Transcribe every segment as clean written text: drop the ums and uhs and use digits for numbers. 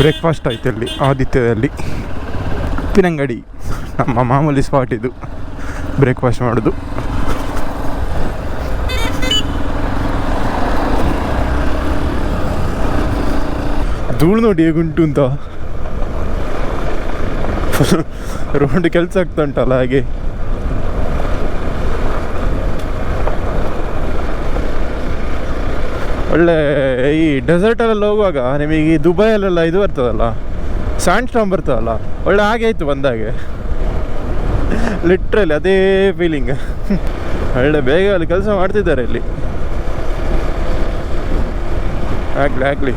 Breakfast ಆಯ್ತು ಅಲ್ಲಿ ಆದಿತ್ಯದಲ್ಲಿ. ಉಪ್ಪಿನಂಗಡಿ ನಮ್ಮ ಮಾಮೂಲಿ ಸ್ಪಾಟ್ ಇದು ಬ್ರೇಕ್ಫಾಸ್ಟ್ ಮಾಡೋದು. ಧೂಳು ನೋಡಿ ಹೇಗುಂಟು ಅಂತ. ರೋಡ್ ಕೆಲಸ ಆಗ್ತಾ ಉಂಟಲ್ಲ ಹಾಗೆ. ಒಳ್ಳೆ ಈ ಡೆಸರ್ಟಲ್ಲೆಲ್ಲ ಹೋಗುವಾಗ ನಿಮಗೆ ದುಬೈಯಲ್ಲೆಲ್ಲ ಇದು ಬರ್ತದಲ್ಲ, ಸ್ಯಾಂಡ್ ಸ್ಟಾರ್ಮ್ ಬರ್ತದಲ್ಲ, ಒಳ್ಳೆ ಹಾಗೆ ಆಯಿತು ಬಂದಾಗೆ. ಲಿಟ್ರಲಿ ಅದೇ ಫೀಲಿಂಗ್. ಒಳ್ಳೆ ಬೇಗ ಅಲ್ಲಿ ಕೆಲಸ ಮಾಡ್ತಿದ್ದಾರೆ ಇಲ್ಲಿ. ಆಗಲಿ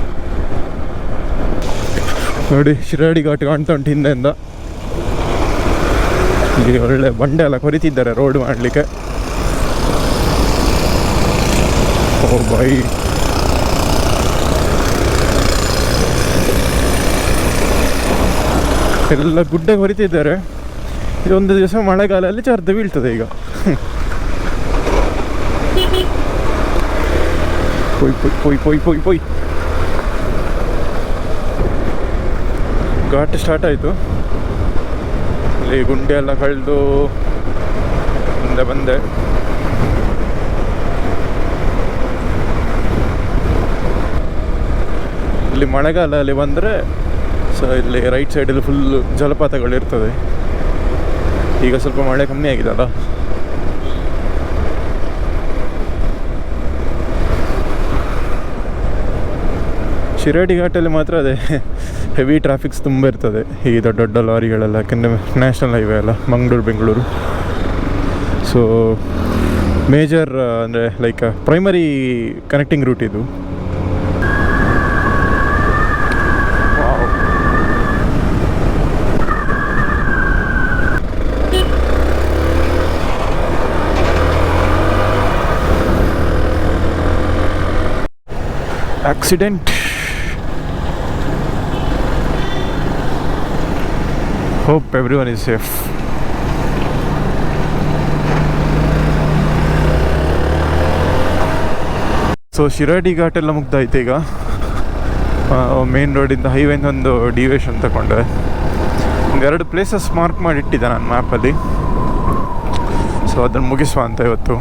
ನೋಡಿ, ಶಿರಾಡಿ ಘಾಟ್ ಕಾಣ್ತಾ ಉಂಟು ಹಿಂದೆಯಿಂದ. ಇಲ್ಲಿ ಒಳ್ಳೆ ಬಂಡೆ ಎಲ್ಲ ಕೊರಿತಿದ್ದಾರೆ ರೋಡ್ ಮಾಡಲಿಕ್ಕೆ. ಓ ಬಾಯ್, ಎಲ್ಲ ಗುಡ್ಡ ಕೊರಿತಿದ್ದಾರೆ. ಇದೊಂದು ದಿವಸ ಮಳೆಗಾಲದಲ್ಲಿ ಚರ್ದು ಬೀಳ್ತದೆ ಈಗ. ಪೊಯ್ ಪೊಯ್ ಪೊಯ್ ಪೊಯ್ ಪೊಯ್ ಪೊಯ್. ಘಾಟ್ ಸ್ಟಾರ್ಟ್ ಆಯಿತು. ಇಲ್ಲಿ ಗುಂಡೆ ಎಲ್ಲ ಕಳೆದು ಮುಂದೆ ಬಂದೆ. ಇಲ್ಲಿ ಮಳೆಗಾಲ ಅಲ್ಲಿ ಬಂದರೆ ಸೊ ಇಲ್ಲಿ ರೈಟ್ ಸೈಡಲ್ಲಿ ಫುಲ್ ಜಲಪಾತಗಳಿರ್ತದೆ. ಈಗ ಸ್ವಲ್ಪ ಮಳೆ ಕಮ್ಮಿ ಆಗಿದೆಲ್ಲ. ಶಿರಾಡಿ ಘಾಟಲ್ಲಿ ಮಾತ್ರ ಅದೇ ಹೆವಿ ಟ್ರಾಫಿಕ್ಸ್ ತುಂಬ ಇರ್ತದೆ, ಈ ದೊಡ್ಡ ದೊಡ್ಡ ಲಾರಿಗಳೆಲ್ಲ. ಯಾಕೆಂದರೆ ನ್ಯಾಷನಲ್ ಹೈವೇ ಅಲ್ಲ, ಬೆಂಗಳೂರು. ಸೊ ಮೇಜರ್ ಅಂದರೆ ಲೈಕ್ ಪ್ರೈಮರಿ ಕನೆಕ್ಟಿಂಗ್ ರೂಟ್ ಇದು. Accident. Hope everyone is safe. So Shiradi ghat ಎಲ್ಲ ಮುಗ್ದಾಯ್ತು. ಈಗ ಮೇನ್ ರೋಡಿಂದ ಹೈವೇಯಿಂದ ಒಂದು ಡಿವಿಯೇಷನ್ ತಗೊಂಡೆ. ಒಂದೆರಡು ಪ್ಲೇಸಸ್ ಮಾರ್ಕ್ ಮಾಡಿ ಇಟ್ಟಿದ್ದೆ ನಾನು ಮ್ಯಾಪಲ್ಲಿ. ಸೊ ಅದನ್ನು ಮುಗಿಸುವ ಅಂತ ಇವತ್ತು.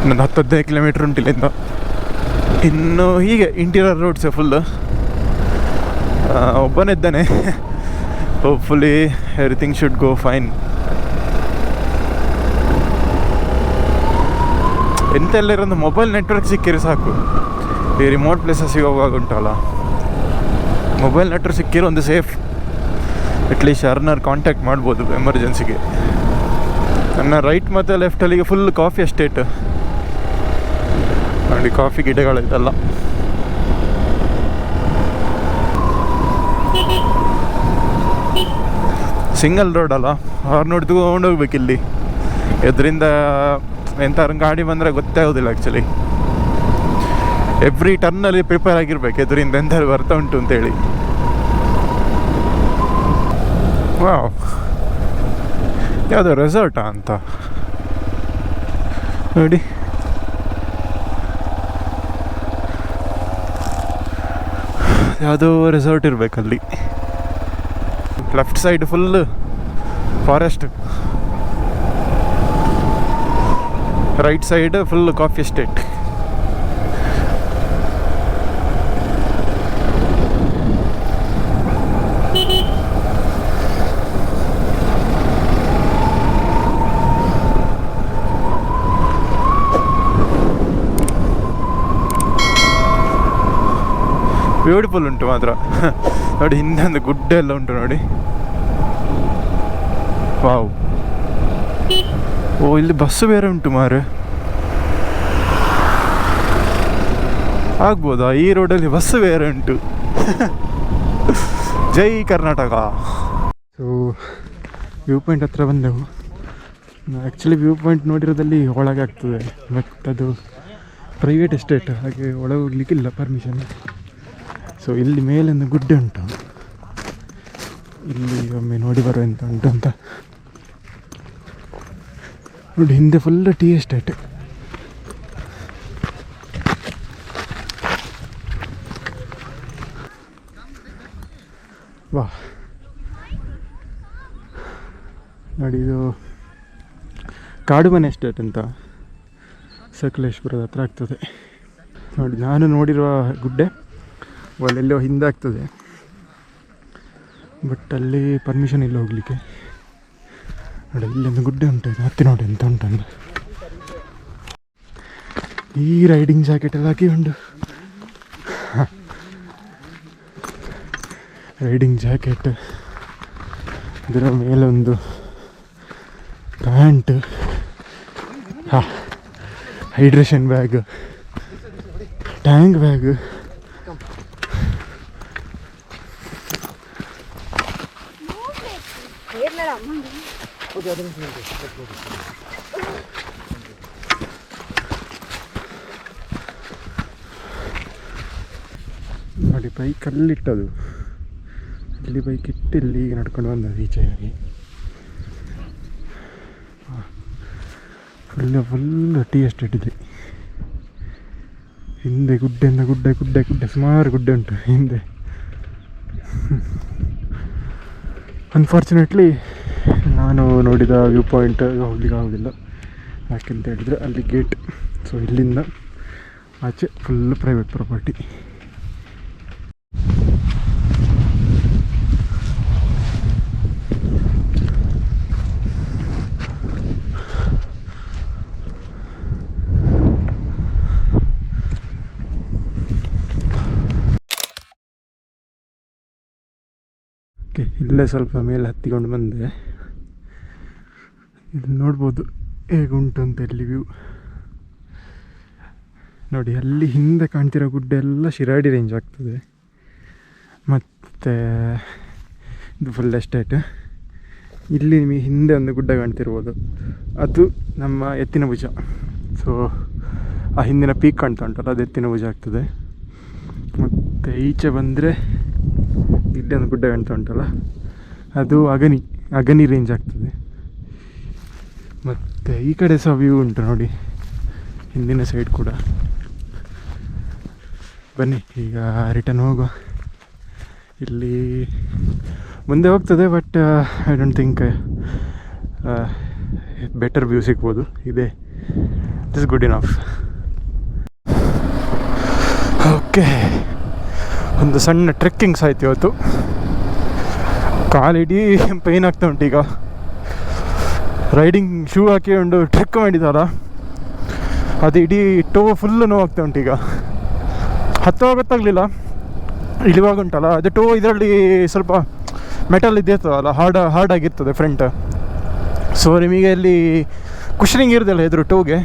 ಇನ್ನೊಂದು 10-15 ಕಿಲೋಮೀಟ್ರ್ ಉಂಟು ಇಲ್ಲಿಂದ. ಇನ್ನು ಹೀಗೆ ಇಂಟೀರಿಯರ್ ರೋಡ್ಸೇ ಫುಲ್ಲು. ಒಬ್ಬನಿದ್ದಾನೆ. Hopefully everything should go fine. ಎಂತೆಲ್ಲ ಇರೋದು ಮೊಬೈಲ್ ನೆಟ್ವರ್ಕ್ ಸಿಕ್ಕಿರೋ ಸಾಕು. ಈ ರಿಮೋಟ್ ಪ್ಲೇಸಸ್ಸಿಗೆ ಹೋಗುವಾಗ ಉಂಟಲ್ಲ, ಮೊಬೈಲ್ ನೆಟ್ವರ್ಕ್ ಸಿಕ್ಕಿರೋ ಒಂದು ಸೇಫ್. ಅಟ್ಲೀಸ್ಟ್ ಯಾರನ್ನಾರು ಕಾಂಟ್ಯಾಕ್ಟ್ ಮಾಡ್ಬೋದು ಎಮರ್ಜೆನ್ಸಿಗೆ. ನನ್ನ ರೈಟ್ ಮತ್ತು ಲೆಫ್ಟಲ್ಲಿಗೆ ಫುಲ್ ಕಾಫಿ ಎಸ್ಟೇಟ್ ನೋಡಿ, ಕಾಫಿ ಗಿಡಗಳಿದೆಲ್ಲ. ಸಿಂಗಲ್ ರೋಡ್ ಅಲ್ಲ, ಹಾರ್ನ್ ತೊಗೊಂಡೋಗ್ಬೇಕು. ಇಲ್ಲಿ ಇದರಿಂದ ಎಂಥವ್ರ ಗಾಡಿ ಬಂದರೆ ಗೊತ್ತೇ ಆಗೋದಿಲ್ಲ ಆ್ಯಕ್ಚುಲಿ. ಎವ್ರಿ ಟರ್ನಲ್ಲಿ ಪ್ರಿಪೇರ್ ಆಗಿರ್ಬೇಕು, ಇದರಿಂದ ಎಂಥವ್ರು ಬರ್ತಾ ಉಂಟು ಅಂತೇಳಿ. ವಾವ್, ಯಾವುದೋ ರೆಸಾರ್ಟಾ ಅಂತ ನೋಡಿ. ಯಾವುದೋ ರೆಸಾರ್ಟ್ ಇರಬೇಕಲ್ಲಿ. Left side full forest, right side full coffee estate. Beautiful ಉಂಟು ಮಾತ್ರ ನೋಡಿ. ಹಿಂದೆ ಒಂದು ಗುಡ್ಡ ಎಲ್ಲ ಉಂಟು ನೋಡಿ. ವಾವ್. ಓ, ಇಲ್ಲಿ ಬಸ್ಸು ಬೇರೆ ಉಂಟು ಮಾರೆ. ಆಗ್ಬೋದಾ? ಈ ರೋಡಲ್ಲಿ ಬಸ್ಸು ಬೇರೆ ಉಂಟು. ಜೈ ಕರ್ನಾಟಕ. ಸೊ ವ್ಯೂ ಪಾಯಿಂಟ್ ಹತ್ರ ಬಂದೆವು. ಆ್ಯಕ್ಚುಲಿ ವ್ಯೂ ಪಾಯಿಂಟ್ ನೋಡಿರೋದಲ್ಲಿ ಒಳಗೆ ಆಗ್ತದೆ, ಬಟ್ ಅದು ಪ್ರೈವೇಟ್ ಎಸ್ಟೇಟ್, ಹಾಗೆ ಒಳಗೆ ಹೋಗ್ಲಿಕ್ಕಿಲ್ಲ ಪರ್ಮಿಷನ್. ಸೊ ಇಲ್ಲಿ ಮೇಲೊಂದು ಗುಡ್ಡೆ ಉಂಟು, ಇಲ್ಲಿ ಒಮ್ಮೆ ನೋಡಿ ಬರೋ ಎಂತ ಉಂಟು ಅಂತ ನೋಡಿ. ಹಿಂದೆ ಫುಲ್ ಟೀ ಎಸ್ಟೇಟ್. ವಾ ನೋಡಿ, ಇದು ಕಾಡುಮನೆ ಎಸ್ಟೇಟ್ ಅಂತ ಸಕಲೇಶ್ಪುರದ ಹತ್ರ ಆಗ್ತದೆ ನೋಡಿ. ನಾನು ನೋಡಿರುವ ಗುಡ್ಡೆ ಅಲ್ಲೆಲ್ಲೋ ಹಿಂದೆ ಆಗ್ತದೆ, ಬಟ್ ಅಲ್ಲಿ ಪರ್ಮಿಷನ್ ಇಲ್ಲ ಹೋಗಲಿಕ್ಕೆ. ನೋಡಿ ಇಲ್ಲೊಂದು ಗುಡ್ಡೆ ಉಂಟು, ಹತ್ತಿ ನೋಡಿ ಎಂತ ಉಂಟಂದು. ಈ ರೈಡಿಂಗ್ ಜಾಕೆಟ್ ಎಲ್ಲ ಹಾಕಿ ಉಂಟು, ರೈಡಿಂಗ್ ಜಾಕೆಟ್, ಇದರ ಮೇಲೊಂದು pant, hydration bag, tank bag, ನೋಡಿ ಬೈಕ್ ಅಲ್ಲಿಟ್ಟದು, ಇಲ್ಲಿ ಬೈಕ್ ಇಟ್ಟು ಇಲ್ಲಿ ನಡ್ಕೊಂಡು ಬಂದದ್ದು ಈಚೆಯಾಗಿ. ಫುಲ್ ಟೀ ಎಸ್ಟೇಟ್ ಇದೆ ಹಿಂದೆ. ಗುಡ್ಡೆಯಿಂದ ಗುಡ್ಡೆ ಸುಮಾರು ಗುಡ್ಡೆ ಉಂಟು ಹಿಂದೆ. ಅನ್ಫಾರ್ಚುನೇಟ್ಲಿ ನಾನು ನೋಡಿದ ವ್ಯೂ ಪಾಯಿಂಟ್ ಹೋಗ್ಲಿಕ್ಕೆ ಆಗೋದಿಲ್ಲ, ಯಾಕೆಂತ ಹೇಳಿದರೆ ಅಲ್ಲಿ ಗೇಟ್. ಸೊ ಇಲ್ಲಿಂದ ಆಚೆ ಫುಲ್ ಪ್ರೈವೇಟ್ ಪ್ರಾಪರ್ಟಿ. ಇಲ್ಲೇ ಸ್ವಲ್ಪ ಮೇಲೆ ಹತ್ತಿಕೊಂಡು ಬಂದೆ. ಇಲ್ಲಿ ನೋಡ್ಬೋದು ಹೇಗುಂಟು ಅಂತ ಇಲ್ಲಿ ವ್ಯೂ ನೋಡಿ. ಅಲ್ಲಿ ಹಿಂದೆ ಕಾಣ್ತಿರೋ ಗುಡ್ಡೆ ಎಲ್ಲ ಶಿರಾಡಿ ರೇಂಜ್ ಆಗ್ತದೆ. ಮತ್ತು ಇದು ಫುಲ್ ಎಸ್ಟೇಟ್. ಇಲ್ಲಿ ನಿಮಗೆ ಹಿಂದೆ ಒಂದು ಗುಡ್ಡ ಕಾಣ್ತಿರ್ಬೋದು, ಅದು ನಮ್ಮ ಎತ್ತಿನ ಭುಜ. ಸೊ ಆ ಹಿಂದಿನ ಪೀಕ್ ಕಾಣ್ತಾ ಉಂಟಲ್ಲ, ಅದು ಎತ್ತಿನ ಭುಜ ಆಗ್ತದೆ. ಮತ್ತು ಈಚೆ ಬಂದರೆ ಇಲ್ಲಿ ಒಂದು ಗುಡ್ಡ ಕಾಣ್ತಾ ಉಂಟಲ್ಲ, ಅದು ಅಗನಿ ರೇಂಜ್ ಆಗ್ತದೆ. ಮತ್ತು ಈ ಕಡೆ ಸಹ ವ್ಯೂ ಉಂಟು ನೋಡಿ, ಹಿಂದಿನ ಸೈಡ್ ಕೂಡ. ಬನ್ನಿ ಈಗ ರಿಟರ್ನ್ ಹೋಗುವ. ಇಲ್ಲಿ ಮುಂದೆ ಹೋಗ್ತದೆ, but I don't think better view ಸಿಗ್ಬೋದು. ಇದೆ, ದಿಸ್ ಗುಡ್ ಇನಫ್. ಓಕೆ, ಒಂದು ಸಣ್ಣ ಟ್ರೆಕ್ಕಿಂಗ್ಸ್ ಆಯ್ತು ಇವತ್ತು. ಕಾಲಿಡೀ ಪೈನ್ ಆಗ್ತಾ ಉಂಟು ಈಗ. ರೈಡಿಂಗ್ ಶೂ ಹಾಕಿ ಒಂದು ಟ್ರೆಕ್ ಮಾಡಿದಾರ, ಅದು ಇಡೀ ಟೋ ಫುಲ್ಲು ನೋವಾಗ್ತಾ ಉಂಟು ಈಗ. ಹತ್ತುವಾಗ ಗೊತ್ತಾಗಲಿಲ್ಲ, ಇಳಿವಾಗ ಉಂಟಲ್ಲ ಅದು ಟೋ ಇದರಲ್ಲಿ ಸ್ವಲ್ಪ ಮೆಟಲ್ ಇದ್ದಿರ್ತದಲ್ಲ, ಹಾರ್ಡಾಗಿರ್ತದೆ ಫ್ರಂಟ್. ಸೊ ನಿಮಗೆ ಅಲ್ಲಿ ಕುಷನಿಂಗ್ ಇರೋದಿಲ್ಲ ಎದುರು ಟೋಗೆ.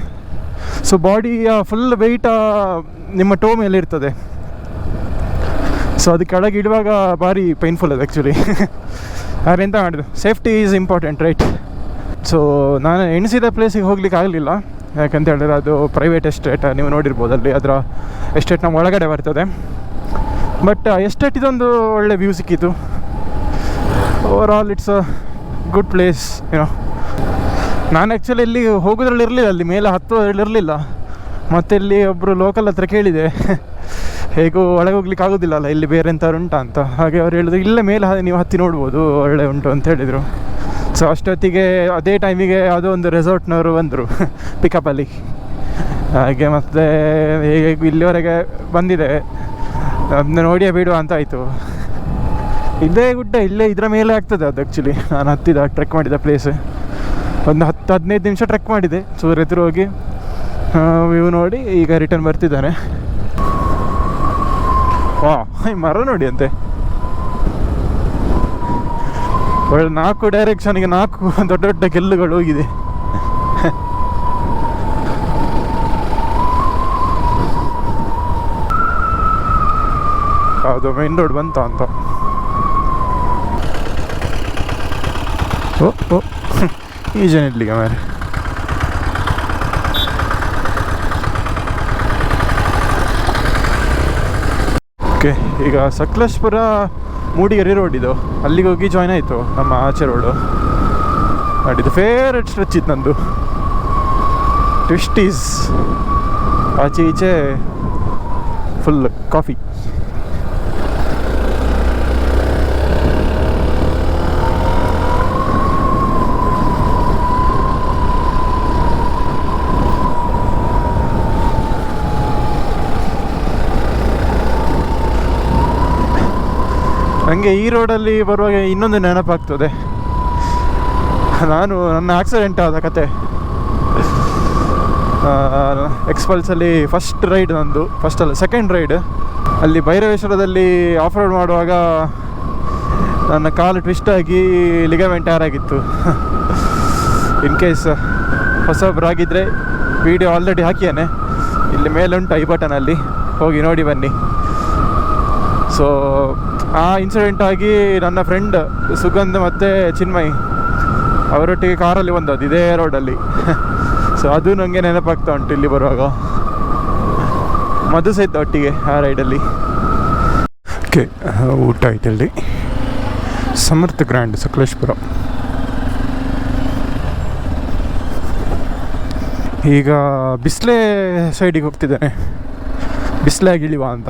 ಸೊ ಬಾಡಿಯ ಫುಲ್ ವೆಯ್ಟ ನಿಮ್ಮ ಟೋ ಮೇಲೆ ಇರ್ತದೆ. ಸೊ ಅದು ಕೆಳಗೆ ಇಡುವಾಗ ಭಾರಿ ಪೈನ್ಫುಲ್ ಅದು ಆ್ಯಕ್ಚುಲಿ. ಆದರೆ ಎಂತ ಮಾಡಿದ್ರು, safety is important right. So ನಾನು ಎಣಿಸಿದ ಪ್ಲೇಸಿಗೆ ಹೋಗ್ಲಿಕ್ಕೆ ಆಗಲಿಲ್ಲ, ಯಾಕಂತ ಹೇಳಿದ್ರೆ ಅದು ಪ್ರೈವೇಟ್ ಎಸ್ಟೇಟ್. ನೀವು ನೋಡಿರ್ಬೋದು ಅಲ್ಲಿ ಅದರ ಎಸ್ಟೇಟ್ ನಮ್ಮ ಒಳಗಡೆ ಬರ್ತದೆ. ಬಟ್ ಎಸ್ಟೇಟ್ ಇದೊಂದು ಒಳ್ಳೆ ವ್ಯೂ ಸಿಕ್ಕಿತ್ತು. Over all it's a good place ಏನೋ. ನಾನು ಆ್ಯಕ್ಚುಲಿ ಇಲ್ಲಿ ಹೋಗೋದ್ರಲ್ಲಿ ಇರಲಿಲ್ಲ, ಅಲ್ಲಿ ಮೇಲೆ ಹತ್ತೋದ್ರಲ್ಲಿರಲಿಲ್ಲ. ಮತ್ತು ಇಲ್ಲಿ ಒಬ್ಬರು ಲೋಕಲ್ ಹತ್ರ ಕೇಳಿದೆ, ಹೇಗೂ ಒಳಗೆ ಹೋಗ್ಲಿಕ್ಕೆ ಆಗೋದಿಲ್ಲಲ್ಲ ಇಲ್ಲಿ ಬೇರೆ ಎಂಥವ್ರು ಉಂಟಾ ಅಂತ. ಹಾಗೆ ಅವ್ರು ಹೇಳಿದ್ರು ಇಲ್ಲೇ ಮೇಲೆ ನೀವು ಹತ್ತಿ ನೋಡ್ಬೋದು, ಒಳ್ಳೆ ಉಂಟು ಅಂತ ಹೇಳಿದರು. ಸೊ ಅಷ್ಟೊತ್ತಿಗೆ ಅದೇ ಟೈಮಿಗೆ ಯಾವುದೋ ಒಂದು ರೆಸಾರ್ಟ್ನವರು ಬಂದರು ಪಿಕಪ್ಪಲ್ಲಿ. ಹಾಗೆ ಮತ್ತು ಹೇಗೆ ಇಲ್ಲಿವರೆಗೆ ಬಂದಿದೆ, ಅದನ್ನ ನೋಡಿಯೇ ಬಿಡುವ ಅಂತ ಆಯಿತು. ಇದೇ ಗುಡ್ಡ ಇಲ್ಲೇ ಇದರ ಮೇಲೆ ಆಗ್ತದೆ ಅದು. ಆ್ಯಕ್ಚುಲಿ ನಾನು ಹತ್ತಿದ ಟ್ರೆಕ್ ಮಾಡಿದ ಪ್ಲೇಸ್ ಒಂದು 10-15 ನಿಮಿಷ ಟ್ರೆಕ್ ಮಾಡಿದೆ. ಸೂರ್ಯ ಎದುರು ಹೋಗಿ ವ್ಯೂ ನೋಡಿ ಈಗ ರಿಟರ್ನ್ ಬರ್ತಿದ್ದಾನೆ. ವಾ, ಮರ ನೋಡಿ ಅಂತೆ, ಒಳ್ಳೆ 4 ಡೈರೆಕ್ಷನ್ಗೆ 4 ದೊಡ್ಡ ದೊಡ್ಡ ಗೆಲ್ಲುಗಳು ಹೋಗಿದೆ. ಹೌದು, ಮೇನ್ ರೋಡ್ ಬಂತ ಅಂತ. ಓ ಈ ಜನ ಇಲ್ಲಿಗೆ ಮಾರೆ. ಓಕೆ, ಈಗ ಸಕಲೇಶ್ಪುರ ಮೂಡಿಗೆರೆ ರೋಡ್ ಇದು, ಅಲ್ಲಿಗೆ ಹೋಗಿ ಜಾಯ್ನ್ ಆಯಿತು ನಮ್ಮ ಆಚೆ ರೋಡು. ಮಾಡಿದ್ದು ಫೇವ್ರೆಟ್ ಸ್ಟ್ರೆಚ್ ಇತ್ತು ನಂದು. ಟ್ವಿಸ್ಟೀಸ್ ಆಚೆ ಈಚೆ ಫುಲ್ ಕಾಫಿ. ನನಗೆ ಈ ರೋಡಲ್ಲಿ ಬರುವಾಗ ಇನ್ನೊಂದು ನೆನಪಾಗ್ತದೆ, ನನ್ನ ಆಕ್ಸಿಡೆಂಟ್ ಆದ ಕತೆ. ಎಕ್ಸ್ಪಲ್ಸಲ್ಲಿ ಫಸ್ಟ್ ರೈಡ್ ನಂದು, ಸೆಕೆಂಡ್ ರೈಡ್. ಅಲ್ಲಿ ಭೈರವೇಶ್ವರದಲ್ಲಿ ಆಫ್ ರೋಡ್ ಮಾಡುವಾಗ ನನ್ನ ಕಾಲು ಟ್ವಿಸ್ಟ್ ಆಗಿ ಲಿಗಮೆಂಟ್ ಆಗಿತ್ತು. ಇನ್ ಕೇಸ್ ಹೊಸಬ್ರಾಗಿದ್ದರೆ ವಿಡಿಯೋ ಆಲ್ರೆಡಿ ಹಾಕಿಯಾನೆ, ಇಲ್ಲಿ ಮೇಲುಂಟು ಐ ಬಟನಲ್ಲಿ, ಹೋಗಿ ನೋಡಿ ಬನ್ನಿ. ಸೊ ಆ ಇನ್ಸಿಡೆಂಟ್ ಆಗಿ ನನ್ನ ಫ್ರೆಂಡ್ ಸುಗಂಧ್ ಮತ್ತು ಚಿನ್ಮಯ್ ಅವರೊಟ್ಟಿಗೆ ಕಾರಲ್ಲಿ ಬಂದದ್ದು ಇದೇ ರೋಡಲ್ಲಿ. ಸೊ ಅದು ನನಗೆ ನೆನಪಾಗ್ತಾ ಉಂಟು ಇಲ್ಲಿ ಬರುವಾಗ. ಮಧು ಸಹಿತ ಒಟ್ಟಿಗೆ ಆ ರೈಡಲ್ಲಿ. ಓಕೆ, ಊಟ ಆಯ್ತಲ್ಲಿ ಸಮರ್ಥ ಗ್ರ್ಯಾಂಡ್ ಸಕಲೇಶ್ಪುರ. ಈಗ ಬಿಸ್ಲೆ ಸೈಡಿಗೆ ಹೋಗ್ತಿದ್ದೇನೆ, ಬಿಸ್ಲಾಗಿ ಇಳಿವಾ ಅಂತ.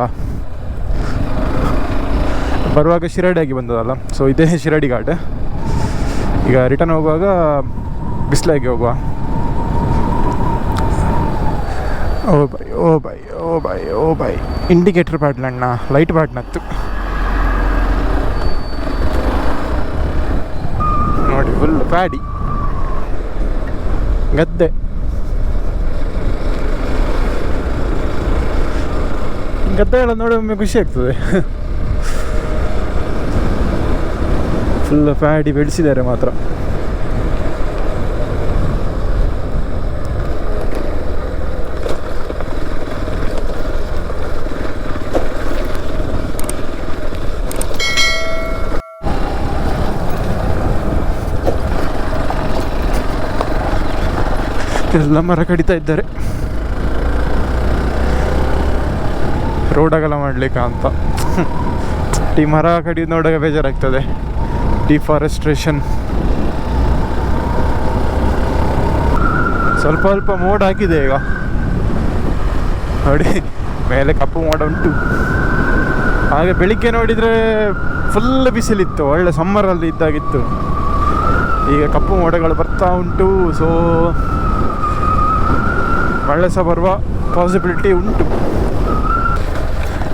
ಬರುವಾಗ ಶಿರಾಡಿಯಾಗಿ ಬಂದದಲ್ಲ, ಸೊ ಇದೇ ಶಿರಾಡಿ ಘಾಟ್. ಈಗ ರಿಟರ್ನ್ ಹೋಗುವಾಗ ಬಿಸ್ಲಾಗಿ ಹೋಗುವ. ಓ ಬೈ ಓ ಬೈ ಓ ಬೈ ಓ ಬೈ, ಇಂಡಿಕೇಟರ್ ಪಾಡ್ಲಣ್ಣ, ಲೈಟ್ ಪಾಡ್ನತ್ತು ನೋಡಿ, ಫುಲ್ ಪ್ಯಾಡಿ ಗದ್ದೆ. ಗದ್ದೆಗಳ ನೋಡಿ ಒಮ್ಮೆ ಖುಷಿ ಆಗ್ತದೆ. ಫುಲ್ ಪ್ಯಾಡಿ ಬೆಳೆಸಿದ್ದಾರೆ ಮಾತ್ರ. ಎಲ್ಲ ಮರ ಕಡಿತಾ ಇದ್ದಾರೆ ರೋಡ್ ಅಗಲ ಮಾಡ್ಲಿಕ್ಕೆ ಅಂತ. ಈ ಮರ ಕಡಿಯೋದು ನೋಡೋಕೆ ಬೇಜಾರಾಗ್ತದೆ. ಡಿಫಾರೆಸ್ಟ್ರೇಷನ್. ಸ್ವಲ್ಪ ಮೋಡ ಹಾಕಿದೆ ಈಗ ನೋಡಿ, ಮೇಲೆ ಕಪ್ಪು ಮೋಡ ಉಂಟು. ಹಾಗೆ ಬೆಳಿಗ್ಗೆ ನೋಡಿದರೆ ಫುಲ್ ಬಿಸಿಲಿತ್ತು, ಒಳ್ಳೆ ಸಮ್ಮರಲ್ಲಿ ಇದ್ದಾಗಿತ್ತು. ಈಗ ಕಪ್ಪು ಮೋಡಗಳು ಬರ್ತಾ ಉಂಟು. ಸೊ ಮಳೆ ಸಹ ಬರುವ ಪಾಸಿಬಿಲಿಟಿ ಉಂಟು.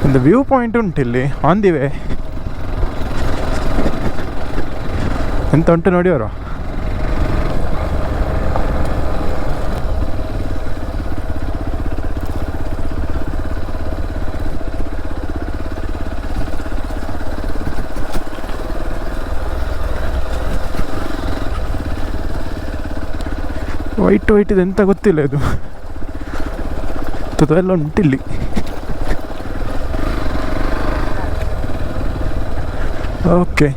ಒಂದು ವ್ಯೂ ಪಾಯಿಂಟ್ ಉಂಟು ಇಲ್ಲಿ ಆನ್ ದಿ ವೇ. ಎಂತ ಉಂಟು ನೋಡಿ ಅವರು. ವೈಟ್ ಇದೆ, ಎಂತ ಗೊತ್ತಿಲ್ಲ ಇದು. ಎಲ್ಲ ಉಂಟಿಲ್ಲಿ. ಓಕೆ,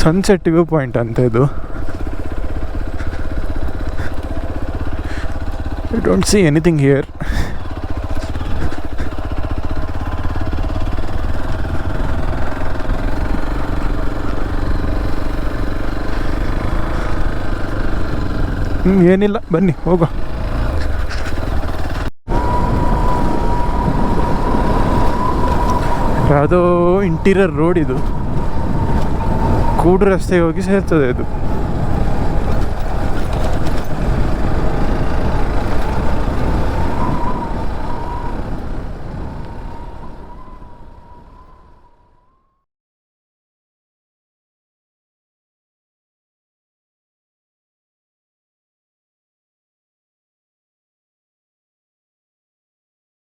ಸನ್ಸೆಟ್ ವ್ಯೂ ಪಾಯಿಂಟ್ ಅಂತ ಇದು. I don't see anything here. ಏನಿಲ್ಲ, ಬನ್ನಿ ಹೋಗೋ. ಯಾವುದೋ ಇಂಟೀರಿಯರ್ ರೋಡ್ ಇದು, ಕೂಡು ರಸ್ತೆಗೆ ಹೋಗಿ ಸೇರ್ತದೆ ಇದು.